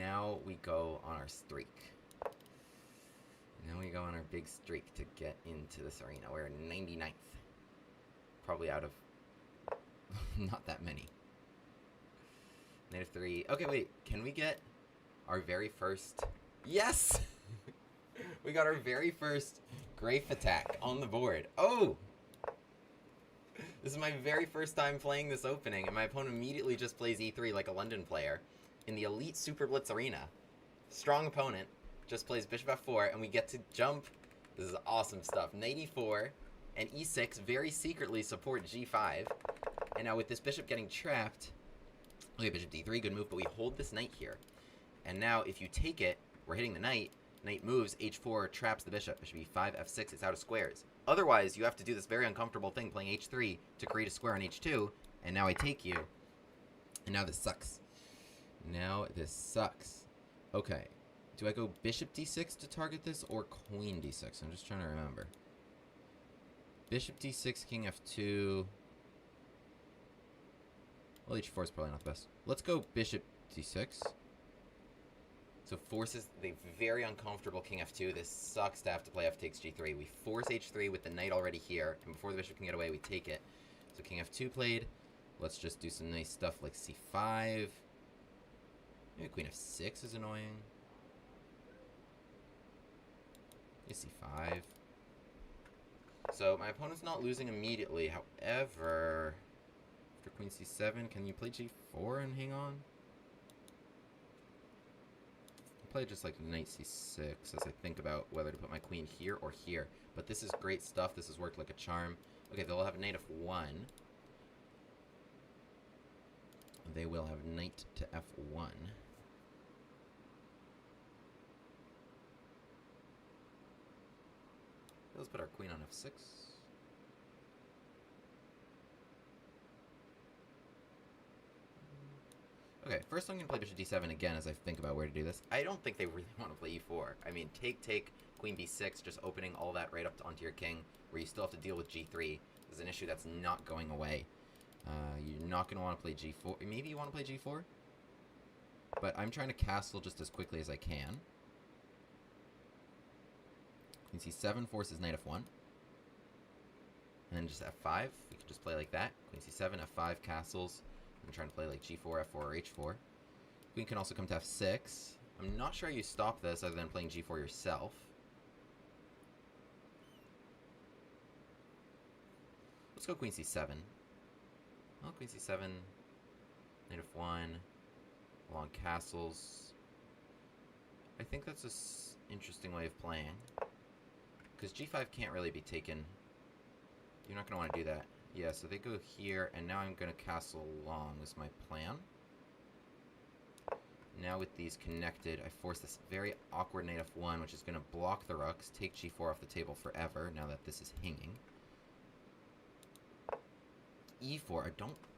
now we go on our streak. Now we go on our big streak to get into this arena. We're 99th. Probably out of not that many. -3. Okay, wait. Can we get our very first... Yes! We got our very first Grafe attack on the board. Oh! This is my very first time playing this opening, and my opponent immediately just plays E3 like a London player in the Elite Super Blitz Arena. Strong opponent. Just plays Bishop F4, and we get to jump. This is awesome stuff. Knight E4 and E6 very secretly support G5. And now with this bishop getting trapped... Okay, Bishop D3, good move, but we hold this knight here. And now if you take it, we're hitting the knight. Knight moves, H4 traps the bishop. Bishop E5, F6, it's out of squares. Otherwise, you have to do this very uncomfortable thing, playing H3 to create a square on H2. And now I take you. And now this sucks. Now this sucks. Okay. Do I go Bishop D6 to target this, or Queen D6? I'm just trying to remember. Bishop D6, King F2. Well, H4 is probably not the best. Let's go Bishop D6. So forces the very uncomfortable King F2. This sucks to have to play F takes G3. We force H3 with the knight already here, and before the bishop can get away, we take it. So King F2 played. Let's just do some nice stuff like C5. Maybe Queen F6 is annoying. C5. So my opponent's not losing immediately. However, after Queen C7, can you play G4 and hang on? I'll play just like Knight C6 as I think about whether to put my queen here or here. But this is great stuff. This has worked like a charm. Okay, they'll have Knight F1. They will have Knight to F1. Let's put our queen on F6. Okay, first I'm going to play Bishop D7 again as I think about where to do this. I don't think they really want to play E4. I mean, take, Queen B6, just opening all that right up onto your king, where you still have to deal with G3. Is an issue that's not going away. You're not going to want to play G4. Maybe you want to play G4? But I'm trying to castle just as quickly as I can. Queen C7 forces Knight F1. And then just F5. We could just play like that. Queen C7, F5, castles. I'm trying to play like G4, F4, or H4. Queen can also come to F6. I'm not sure how you stop this other than playing G4 yourself. Let's go Queen C7. Well, Queen C7, Knight F1, along castles. I think that's an interesting way of playing. Because G5 can't really be taken. You're not going to want to do that. Yeah, so they go here, and now I'm going to castle along, is my plan. Now with these connected, I force this very awkward Knight F1, which is going to block the rooks, take G4 off the table forever, now that this is hanging. E4,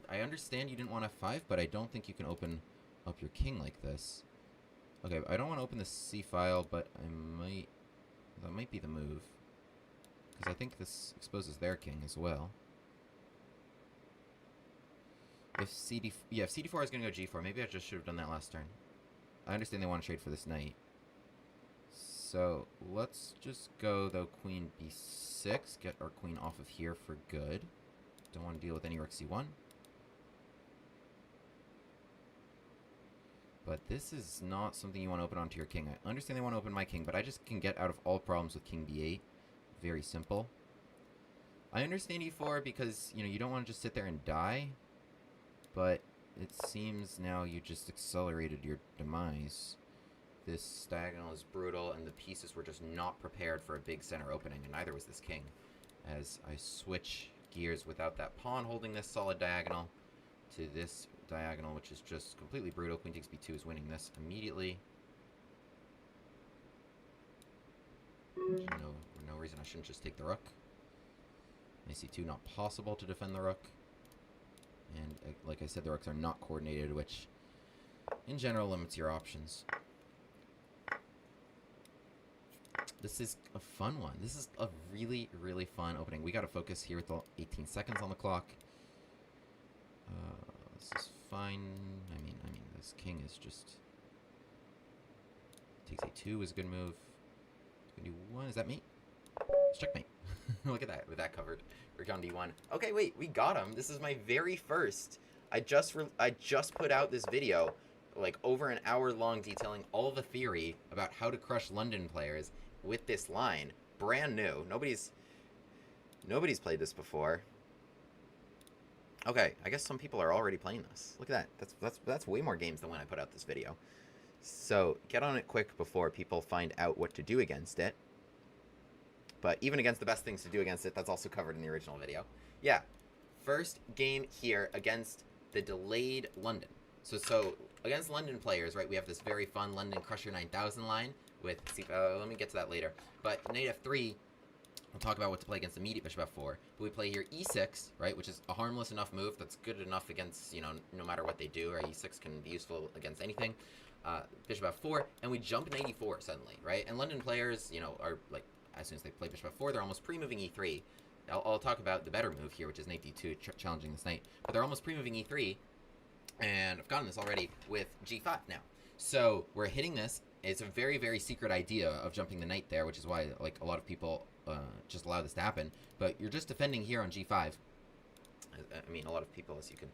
I understand you didn't want F5, but I don't think you can open up your king like this. Okay, I don't want to open the C file, but that might be the move. Because I think this exposes their king as well. If CD4 is going to go G4, maybe I just should have done that last turn. I understand they want to trade for this knight. So, let's just go, though, Queen B6, get our queen off of here for good. Don't want to deal with any Rook C1. But this is not something you want to open onto your king. I understand they want to open my king, but I just can get out of all problems with King B8. Very simple. I understand E4 because, you know, you don't want to just sit there and die. But it seems now you just accelerated your demise. This diagonal is brutal, and the pieces were just not prepared for a big center opening, and neither was this king. As I switch gears without that pawn holding this solid diagonal to this diagonal, which is just completely brutal. Queen takes B2 is winning this immediately. No reason I shouldn't just take the rook. Knight C2, not possible to defend the rook. And like I said, the rooks are not coordinated, which in general limits your options. This is a fun one. This is a really, really fun opening. We got to focus here with the 18 seconds on the clock. This is fine. I mean, this king is just Takes a2 is a good move. Gonna do 1. Is that mate? It's checkmate. Look at that, with that covered. Rook on d1. Okay, wait, we got him. This is my very first. I just put out this video, like over an hour long, detailing all the theory about how to crush London players with this line. Brand new. Nobody's played this before. Okay, I guess some people are already playing this. Look at that. That's way more games than when I put out this video. So get on it quick before people find out what to do against it. But even against the best things to do against it, that's also covered in the original video. Yeah, first game here against the delayed London. So against London players, right, we have this very fun London Crusher 9000 line with, let me get to that later. But knight f3, we'll talk about what to play against immediate bishop f4. But we play here e6, right, which is a harmless enough move that's good enough against, you know, no matter what they do, right? E6 can be useful against anything. Bishop f4, and we jump knight e4 suddenly, right? And London players, you know, are like, as soon as they play bishop f4, they're almost pre-moving e3. I'll talk about the better move here, which is knight d2, challenging this knight. But they're almost pre-moving e3, and I've gotten this already with g5 now. So we're hitting this. It's a very, very secret idea of jumping the knight there, which is why, like, a lot of people just allow this to happen. But you're just defending here on g5. I mean, a lot of people, as you can...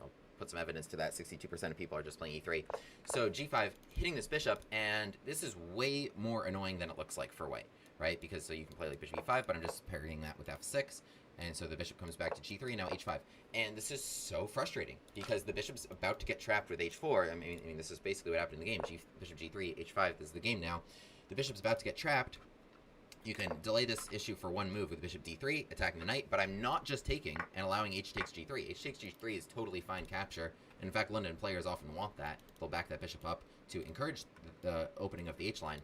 I'll put some evidence to that. 62% of people are just playing e3. So g5, hitting this bishop, and this is way more annoying than it looks like for white, right? Because so you can play like bishop e5, but I'm just parrying that with f6. And so the bishop comes back to g3, now h5. And this is so frustrating, because the bishop's about to get trapped with h4. I mean this is basically what happened in the game. Bishop g3, h5, this is the game now. The bishop's about to get trapped. You can delay this issue for one move with bishop d3, attacking the knight, but I'm not just taking and allowing h takes g3. H takes g3 is totally fine capture, and in fact, London players often want that. They'll back that bishop up to encourage the opening of the h-line.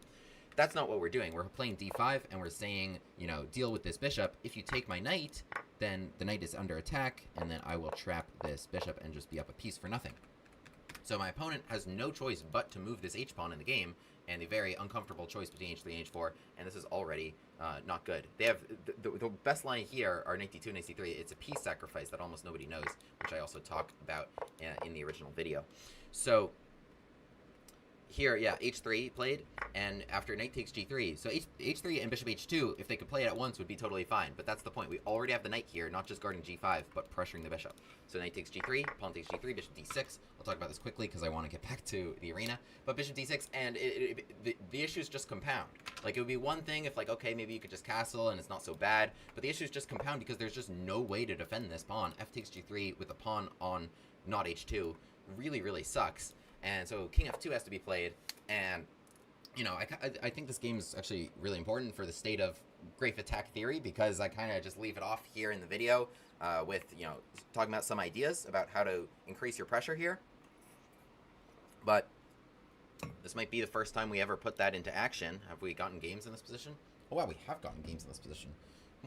That's not what we're doing. We're playing d5, and we're saying, you know, deal with this bishop. If you take my knight, then the knight is under attack, and then I will trap this bishop and just be up a piece for nothing. So my opponent has no choice but to move this h-pawn in the game, and a very uncomfortable choice between h3 and h4, and this is already not good. They have the best line here are knight d2, knight c3. It's a piece sacrifice that almost nobody knows, which I also talk about in the original video. So here, yeah, h3 played, and after knight takes g3, so h3 and bishop h2, if they could play it at once, would be totally fine. But that's the point. We already have the knight here, not just guarding g5, but pressuring the bishop. So knight takes g3, pawn takes g3, bishop d6. I'll talk about this quickly because I want to get back to the arena. But bishop d6, and the issues just compound. Like, it would be one thing if, like, okay, maybe you could just castle and it's not so bad, but the issues just compound because there's just no way to defend this pawn. F takes g3 with the pawn on not h2 really, really sucks. And so king f2 has to be played, and, you know, I think this game is actually really important for the state of Great Attack theory, because I kind of just leave it off here in the video with, you know, talking about some ideas about how to increase your pressure here. But this might be the first time we ever put that into action. Have we gotten games in this position? Oh, wow, we have gotten games in this position.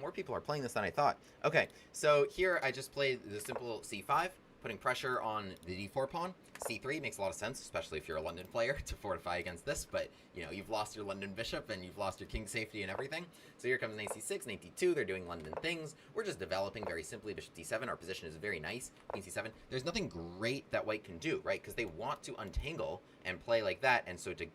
More people are playing this than I thought. Okay, so here I just played the simple c5, putting pressure on the d4 pawn. c3 makes a lot of sense, especially if you're a London player, to fortify against this, but, you know, you've lost your London bishop, and you've lost your king safety and everything. So here comes knight c6, knight d2, they're doing London things. We're just developing very simply bishop d7, our position is very nice, queen c7. There's nothing great that white can do, right, because they want to untangle and play like that, and so to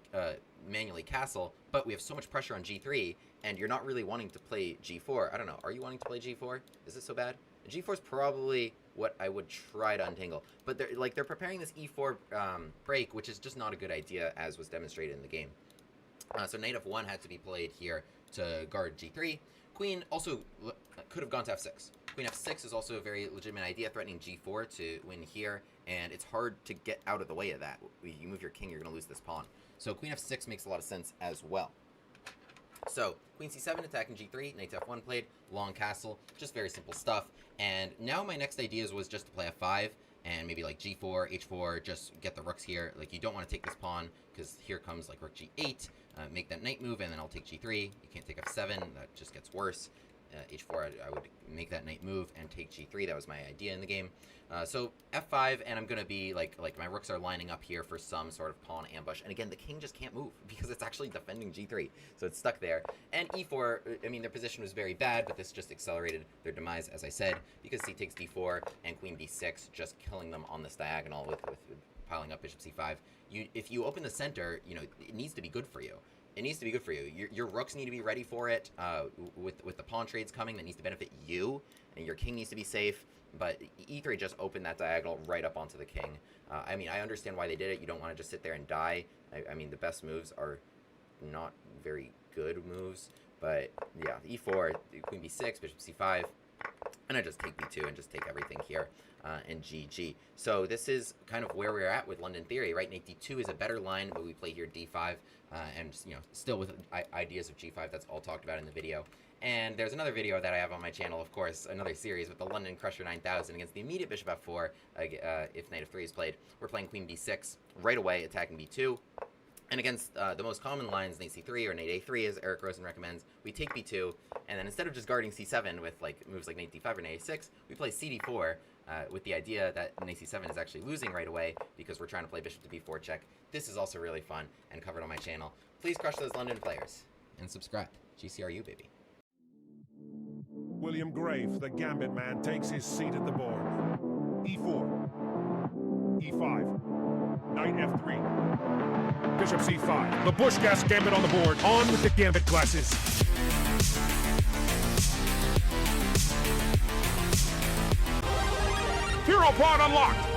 manually castle, but we have so much pressure on g3, and you're not really wanting to play g4. I don't know, are you wanting to play g4? Is it so bad? g4 is probably what I would try to untangle, but they're preparing this e4 break, which is just not a good idea, as was demonstrated in the game. So knight f1 had to be played here to guard g3. Queen also could have gone to f6. Queen f6 is also a very legitimate idea, threatening g4 to win here, and it's hard to get out of the way of that. You move your king, you're going to lose this pawn. So queen f6 makes a lot of sense as well. So, queen c7 attacking g3, knight f1 played, long castle, just very simple stuff. And now my next ideas was just to play f5, and maybe like g4, h4, just get the rooks here. Like, you don't want to take this pawn, because here comes like rook g8, make that knight move, and then I'll take g3. You can't take f7, that just gets worse. H4, I would make that knight move and take g3. That was my idea in the game. So f5, and I'm going to be like my rooks are lining up here for some sort of pawn ambush. And again, the king just can't move because it's actually defending g3. So it's stuck there. And e4, I mean, their position was very bad, but this just accelerated their demise, as I said, because c takes d4 and queen b6, just killing them on this diagonal with piling up bishop c5. If you open the center, you know, it needs to be good for you. It needs to be good for you. Your rooks need to be ready for it. With the pawn trades coming, that needs to benefit you, and your king needs to be safe. But e3 just opened that diagonal right up onto the king. I mean, I understand why they did it. You don't want to just sit there and die. I mean, the best moves are not very good moves. But yeah, e4, queen b6, bishop c5, and I just take b2 and just take everything here, and GG. So this is kind of where we're at with London Theory, right? Knight d2 is a better line, but we play here d5, and you know, still with ideas of g5. That's all talked about in the video. And there's another video that I have on my channel, of course, another series with the London Crusher 9000 against the immediate bishop f4. If knight f3 is played, we're playing queen b6 right away, attacking b2. And against the most common lines, knight c3 or knight a3, as Eric Rosen recommends, we take b2, and then instead of just guarding c7 with like moves like knight d5 or knight a6, we play cd4 with the idea that knight c7 is actually losing right away because we're trying to play bishop to b4 check. This is also really fun and covered on my channel. Please crush those London players and subscribe. GCRU, baby. William Grave, the Gambit man, takes his seat at the board. e4, e5, knight f3, bishop c5. The Bushcast Gambit on the board. On with the Gambit classes. Hero pod unlocked.